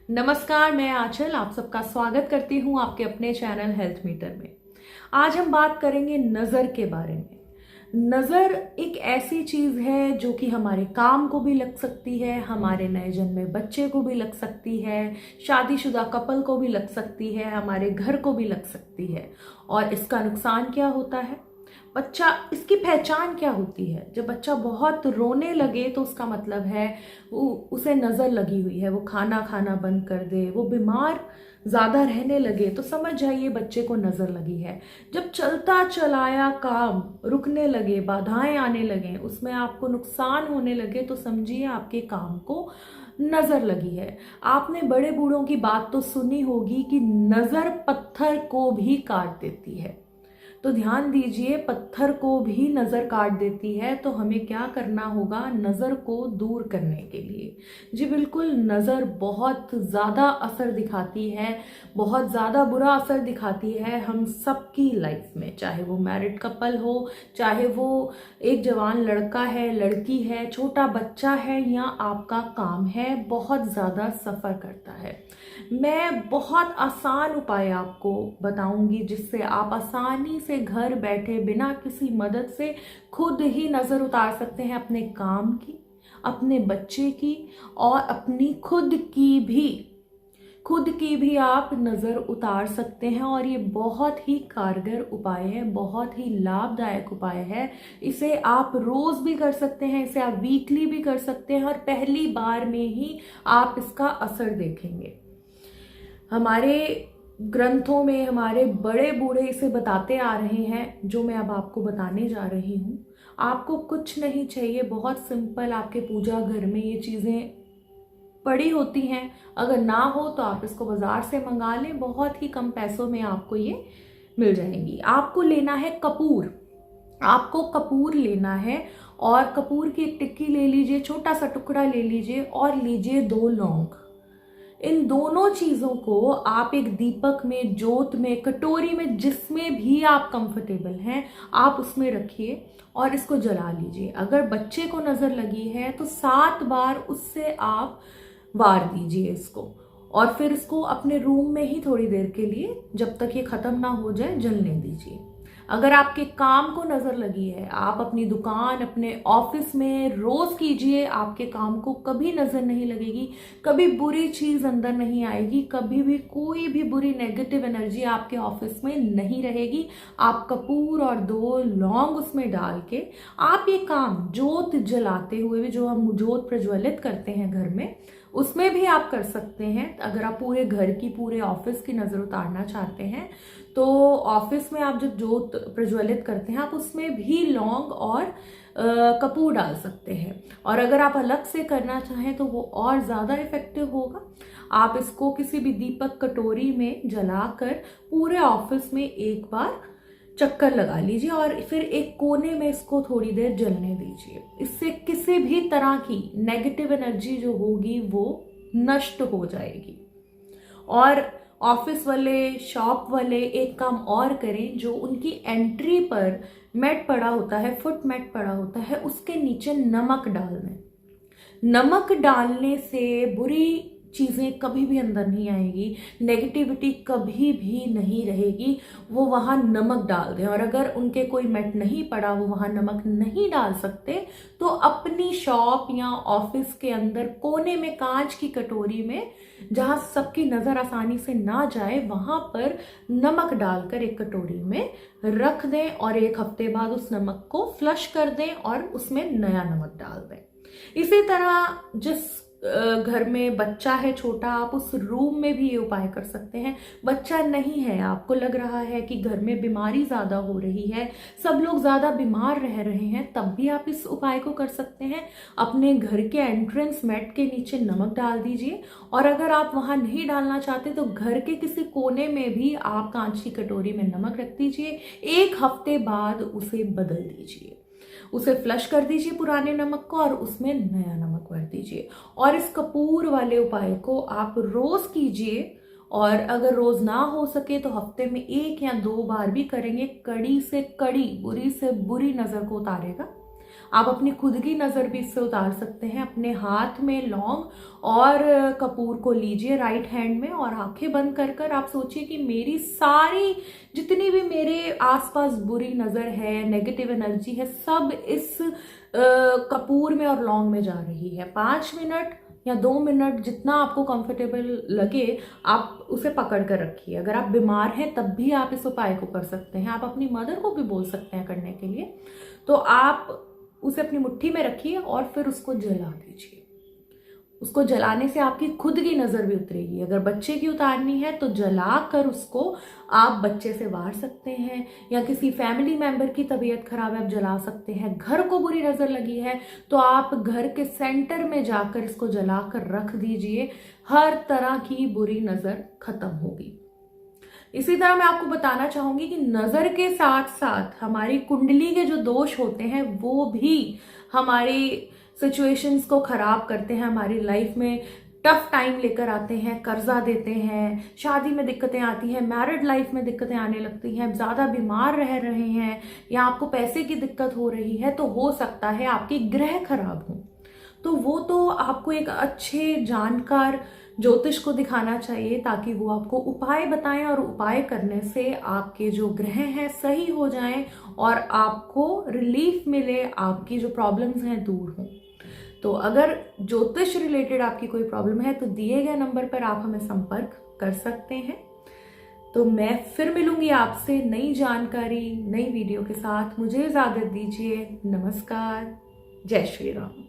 नमस्कार, मैं आंचल आप सबका स्वागत करती हूँ आपके अपने चैनल हेल्थ मीटर में। आज हम बात करेंगे नज़र के बारे में। नज़र एक ऐसी चीज़ है जो कि हमारे काम को भी लग सकती है, हमारे नए जन्मे बच्चे को भी लग सकती है, शादीशुदा कपल को भी लग सकती है, हमारे घर को भी लग सकती है। और इसका नुकसान क्या होता है? बच्चा, इसकी पहचान क्या होती है? जब बच्चा बहुत रोने लगे तो उसका मतलब है उसे नज़र लगी हुई है, वो खाना खाना बंद कर दे, वो बीमार ज़्यादा रहने लगे तो समझ जाइए बच्चे को नज़र लगी है। जब चलता चलाया काम रुकने लगे, बाधाएं आने लगे, उसमें आपको नुकसान होने लगे तो समझिए आपके काम को नज़र लगी है। आपने बड़े बूढ़ों की बात तो सुनी होगी कि नज़र पत्थर को भी काट देती है। तो ध्यान दीजिए, पत्थर को भी नज़र काट देती है। तो हमें क्या करना होगा नज़र को दूर करने के लिए? जी बिल्कुल, नज़र बहुत ज़्यादा असर दिखाती है, बहुत ज़्यादा बुरा असर दिखाती है हम सबकी लाइफ में, चाहे वो मैरिड कपल हो, चाहे वो एक जवान लड़का है, लड़की है, छोटा बच्चा है या आपका काम है, बहुत ज़्यादा सफ़र करता है। मैं बहुत आसान उपाय आपको बताऊंगी जिससे आप आसानी से घर बैठे बिना किसी मदद से खुद ही नज़र उतार सकते हैं अपने काम की, अपने बच्चे की और अपनी खुद की भी आप नज़र उतार सकते हैं। और ये बहुत ही कारगर उपाय है, बहुत ही लाभदायक उपाय है। इसे आप रोज़ भी कर सकते हैं, इसे आप वीकली भी कर सकते हैं और पहली बार में ही आप इसका असर देखेंगे। हमारे ग्रंथों में हमारे बड़े बूढ़े इसे बताते आ रहे हैं, जो मैं अब आपको बताने जा रही हूँ। आपको कुछ नहीं चाहिए, बहुत सिंपल, आपके पूजा घर में ये चीज़ें पड़ी होती हैं। अगर ना हो तो आप इसको बाज़ार से मंगा लें, बहुत ही कम पैसों में आपको ये मिल जाएंगी। आपको लेना है कपूर, आपको कपूर लेना है और कपूर की एक टिक्की ले लीजिए, छोटा सा टुकड़ा ले लीजिए और लीजिए 2 लौंग। इन दोनों चीज़ों को आप एक दीपक में, जोत में, कटोरी में, जिसमें भी आप कंफर्टेबल हैं आप उसमें रखिए और इसको जला लीजिए। अगर बच्चे को नज़र लगी है तो 7 बार उससे आप वार दीजिए इसको और फिर इसको अपने रूम में ही थोड़ी देर के लिए, जब तक ये ख़त्म ना हो जाए, जलने दीजिए। अगर आपके काम को नज़र लगी है, आप अपनी दुकान, अपने ऑफिस में रोज़ कीजिए, आपके काम को कभी नज़र नहीं लगेगी, कभी बुरी चीज़ अंदर नहीं आएगी, कभी भी कोई भी बुरी नेगेटिव एनर्जी आपके ऑफिस में नहीं रहेगी। आप कपूर और 2 लौंग उसमें डाल के आप ये काम जोत जलाते हुए भी, जो हम जोत प्रज्वलित करते हैं घर में, उसमें भी आप कर सकते हैं। अगर आप पूरे घर की, पूरे ऑफिस की नज़र उतारना चाहते हैं तो ऑफिस में आप जब जोत प्रज्वलित करते हैं आप उसमें भी लौंग और कपूर डाल सकते हैं। और अगर आप अलग से करना चाहें तो वो और ज़्यादा इफेक्टिव होगा। आप इसको किसी भी दीपक कटोरी में जलाकर पूरे ऑफिस में एक बार चक्कर लगा लीजिए और फिर एक कोने में इसको थोड़ी देर जलने दीजिए। इससे किसी भी तरह की नेगेटिव एनर्जी जो होगी वो नष्ट हो जाएगी। और ऑफिस वाले, शॉप वाले एक काम और करें, जो उनकी एंट्री पर मैट पड़ा होता है, फुट मैट पड़ा होता है, उसके नीचे नमक डाल दें। नमक डालने से बुरी चीज़ें कभी भी अंदर नहीं आएगी, नेगेटिविटी कभी भी नहीं रहेगी। वो वहाँ नमक डाल दें। और अगर उनके कोई मैट नहीं पड़ा, वो वहाँ नमक नहीं डाल सकते, तो अपनी शॉप या ऑफिस के अंदर कोने में कांच की कटोरी में, जहाँ सबकी नज़र आसानी से ना जाए, वहाँ पर नमक डालकर एक कटोरी में रख दें और 1 हफ्ते बाद उस नमक को फ्लश कर दें और उसमें नया नमक डाल दें। इसी तरह जिस घर में बच्चा है छोटा, आप उस रूम में भी ये उपाय कर सकते हैं। बच्चा नहीं है, आपको लग रहा है कि घर में बीमारी ज़्यादा हो रही है, सब लोग ज़्यादा बीमार रह रहे हैं, तब भी आप इस उपाय को कर सकते हैं। अपने घर के एंट्रेंस मैट के नीचे नमक डाल दीजिए और अगर आप वहाँ नहीं डालना चाहते तो घर के किसी कोने में भी आप कांच की कटोरी में नमक रख दीजिए। 1 हफ्ते बाद उसे बदल दीजिए, उसे फ्लश कर दीजिए पुराने नमक को और उसमें नया नमक भर दीजिए। और इस कपूर वाले उपाय को आप रोज़ कीजिए और अगर रोज़ ना हो सके तो हफ्ते में 1 या 2 बार भी करेंगे। कड़ी से कड़ी, बुरी से बुरी नज़र को उतारेगा। आप अपनी खुद की नज़र भी इससे उतार सकते हैं। अपने हाथ में लौंग और कपूर को लीजिए राइट हैंड में, और आंखें बंद कर कर आप सोचिए कि मेरी सारी जितनी भी मेरे आसपास बुरी नज़र है, नेगेटिव एनर्जी है, सब इस कपूर में और लौंग में जा रही है। 5 मिनट या 2 मिनट जितना आपको कंफर्टेबल लगे आप उसे पकड़ कर रखिए। अगर आप बीमार हैं तब भी आप इस उपाय को कर सकते हैं। आप अपनी मदर को भी बोल सकते हैं करने के लिए। तो आप उसे अपनी मुट्ठी में रखिए और फिर उसको जला दीजिए। उसको जलाने से आपकी खुद की नज़र भी उतरेगी। अगर बच्चे की उतारनी है तो जला कर उसको आप बच्चे से वार सकते हैं, या किसी फैमिली मेंबर की तबीयत खराब है आप जला सकते हैं। घर को बुरी नज़र लगी है तो आप घर के सेंटर में जाकर इसको जला कर रख दीजिए। हर तरह की बुरी नज़र खत्म होगी। इसी तरह मैं आपको बताना चाहूंगी कि नज़र के साथ साथ हमारी कुंडली के जो दोष होते हैं वो भी हमारी सिचुएशंस को खराब करते हैं, हमारी लाइफ में टफ टाइम लेकर आते हैं, कर्जा देते हैं, शादी में दिक्कतें आती हैं, मैरिड लाइफ में दिक्कतें आने लगती हैं, ज़्यादा बीमार रह रहे हैं, या आपको पैसे की दिक्कत हो रही है, तो हो सकता है आपके ग्रह खराब हों। तो वो तो आपको एक अच्छे जानकार ज्योतिष को दिखाना चाहिए ताकि वो आपको उपाय बताएं, और उपाय करने से आपके जो ग्रह हैं सही हो जाएं और आपको रिलीफ मिले, आपकी जो प्रॉब्लम्स हैं दूर हों। तो अगर ज्योतिष रिलेटेड आपकी कोई प्रॉब्लम है तो दिए गए नंबर पर आप हमें संपर्क कर सकते हैं। तो मैं फिर मिलूंगी आपसे नई जानकारी, नई वीडियो के साथ। मुझे इजाजत दीजिए। नमस्कार। जय श्री राम।